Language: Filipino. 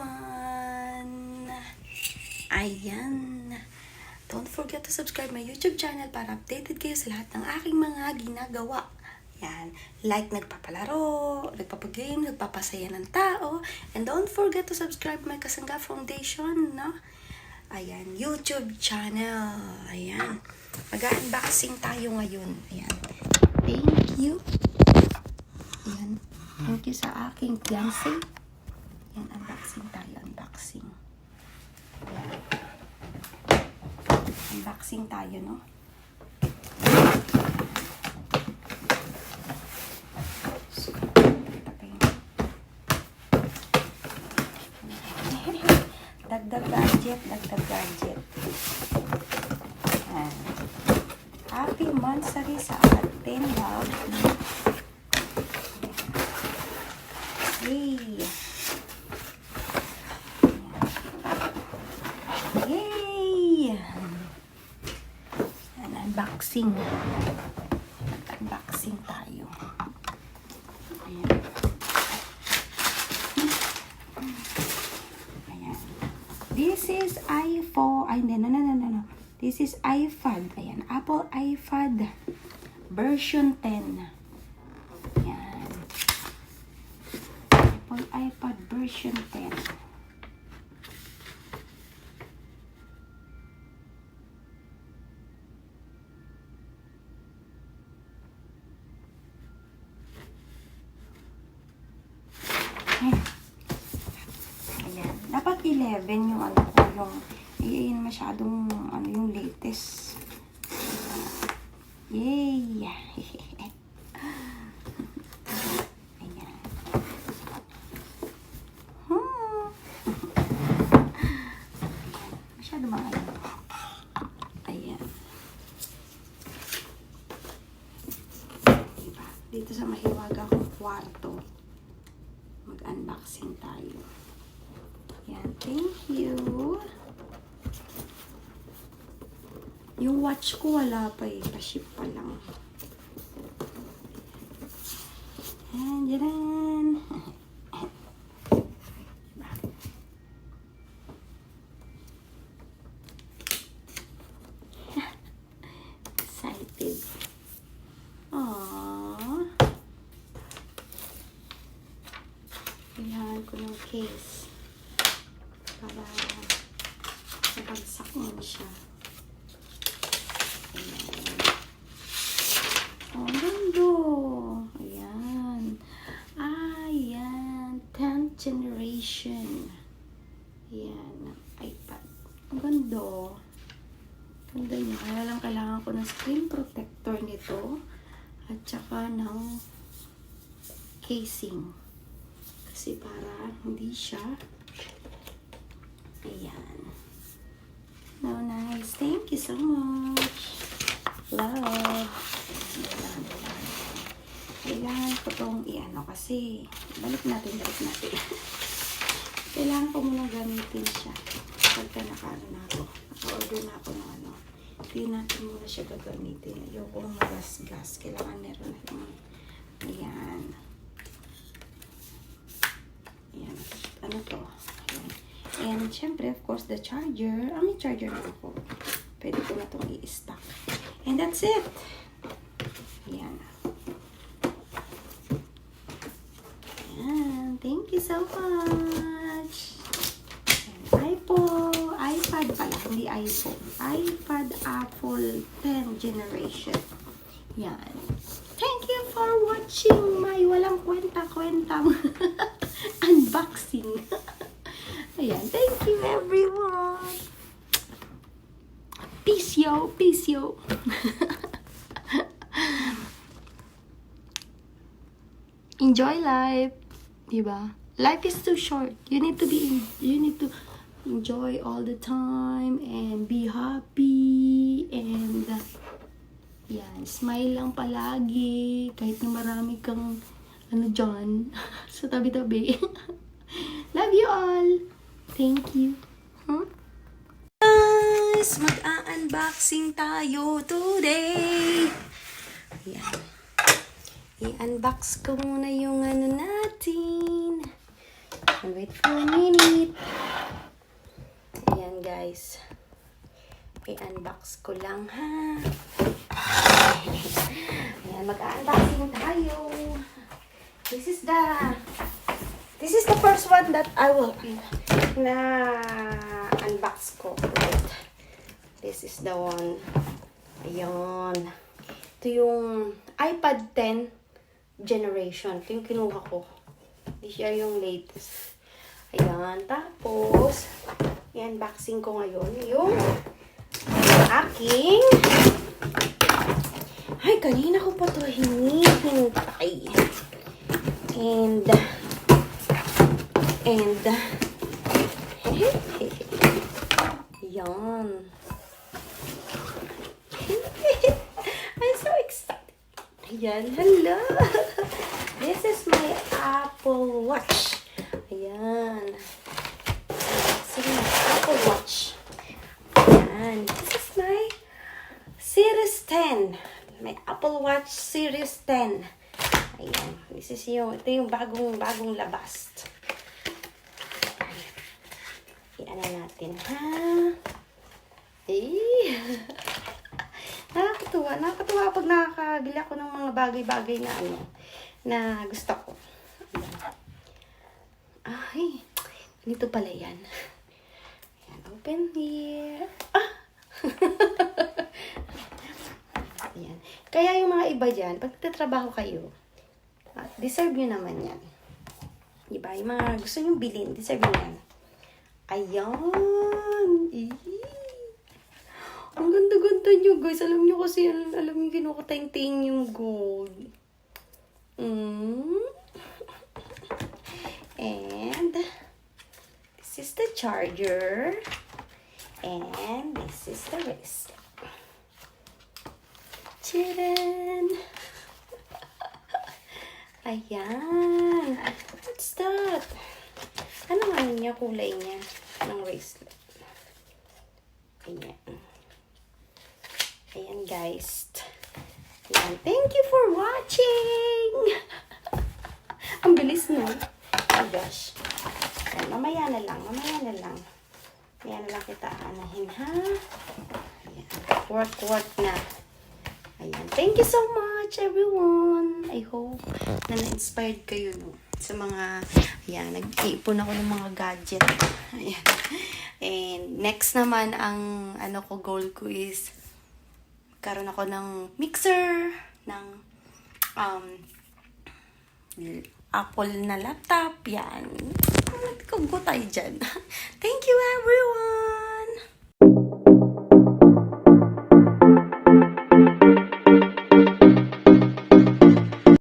everyone! Ayan. Don't forget to subscribe my YouTube channel para updated kayo sa lahat ng aking mga ginagawa. Yan. Like nagpapalaro, nagpapagame, nagpapasaya ng tao. And don't forget to subscribe my Kasangga Foundation, no? Ayan. YouTube channel. Ayan. Mag-unboxing tayo ngayon. Ayan. Thank you. Ayan. Thank you sa aking fiancé. Ayan. Unboxing tayo. Unboxing. Ayan. Unboxing tayo, no? Dagdag gadget, dagdag gadget. Ayan. Happy monthsary sa ating love. Yay! Yay! Ayan, unboxing. Unboxing tayo. Ayan. Ayan. This is iPhone. Ay, no. This is iPad. Ayan, Apple iPad version 10. Ayan. Apple iPad version 10. Ayan. Dapat 11 yung ano ko, yung yun masyadong ano yung latest. Yay! Ayan. Masyado mga ano. Ayan. Diba? Dito sa mahiwaga kong kwarto. Mag-unboxing tayo. Ayan. Thank you. Yung watch ko wala pa eh. Pa-ship pa lang. Ayan. Diyan. Excited. Aww. Kailangan ko ng case. Para nabagsak mo siya. Ayan. Oh, ganda. Ayan. Ayan. 10th generation. Ayan. iPad. Ang ganda. Ganda niya. Kaya lang kailangan ko ng screen protector nito. At saka ng casing. Kasi para hindi siya. Ayan. No, nice. Thank you so much. Love. Kailangan ko itong i-ano kasi balik natin. Kailangan ko muna gamitin siya. Pagka naka-ano na ako. Naka-order na ako ng ano. Hindi natin muna siya gagamitin. Ayoko magas-gas. Kailangan meron na yung ayan. Ayan. Ano to? Ayan. And syempre, of course, the charger. May charger na ako. Pwede ko na itong i-stack. And that's it. Ayan. Ayan. Thank you so much. Ayan. iPad pala. Hindi iPhone. iPad Apple 10 generation. Ayan. Thank you for watching my walang kwenta-kwentang unboxing. Ayan. Thank you, everyone. Peace, yo. Peace, yo. Enjoy life. Diba? Life is too short. You need to enjoy all the time and be happy and yan, smile lang palagi kahit na marami kang ano dyan sa tabi-tabi. Love you all. Thank you. Guys, mag-unboxing tayo today. Ayan. I-unbox ko muna yung ano natin. And wait for a minute. Ayan guys. I-unbox ko lang ha. Ayan, mag-unboxing tayo. This is the first one that I will unbox ko. Right. This is the one. Ayan. Ito yung iPad 10 generation. Ito yung kinuha ko. Hindi siya yung latest. Ayan. Tapos, i-unboxing ko ngayon yung aking... Ay, kanina ko pa ito hinihintay. And, yan. I'm so excited. Ayan, hello. This is my Apple Watch. Ayan. Sige, Apple Watch. Ayan. This is my Series 10. My Apple Watch Series 10. Ayan. Ito yung bagong labas. Iyan na natin, ha? Nakakatuwa pag nakakabili ako ng mga bagay-bagay na na gusto ko. Ay, ganito pala yan. Ayan, open here. Ayan. Kaya yung mga iba dyan, pag nagtatrabaho kayo, deserve nyo naman yan. Diba? Yung mga gusto nyo bilhin, deserve nyo yan. Ayan. Ang ganda-ganda nyo, guys. Alam nyo kasi, alam nyo, kinukateng-ting yung gold. And, this is the charger. And, this is the wrist. Tcharan! Ayan. What's that? Ano nga niya, kulay niya ng bracelet? Ayan. Ayan, guys. Ayan. Thank you for watching! Ang bilis, no? Oh gosh. Ayan, mamaya na lang. Mamaya na lang kita anahin, ha? Ayan. Work na. Ayan. Thank you so much, everyone. I hope na na-inspired kayo, no? Sa mga, ayan, nag-iipon ako ng mga gadget. Ayan. And next naman, ang goal ko is karoon ako ng mixer, ng Apple na laptop. Yan. Go tayo dyan. Thank you, everyone.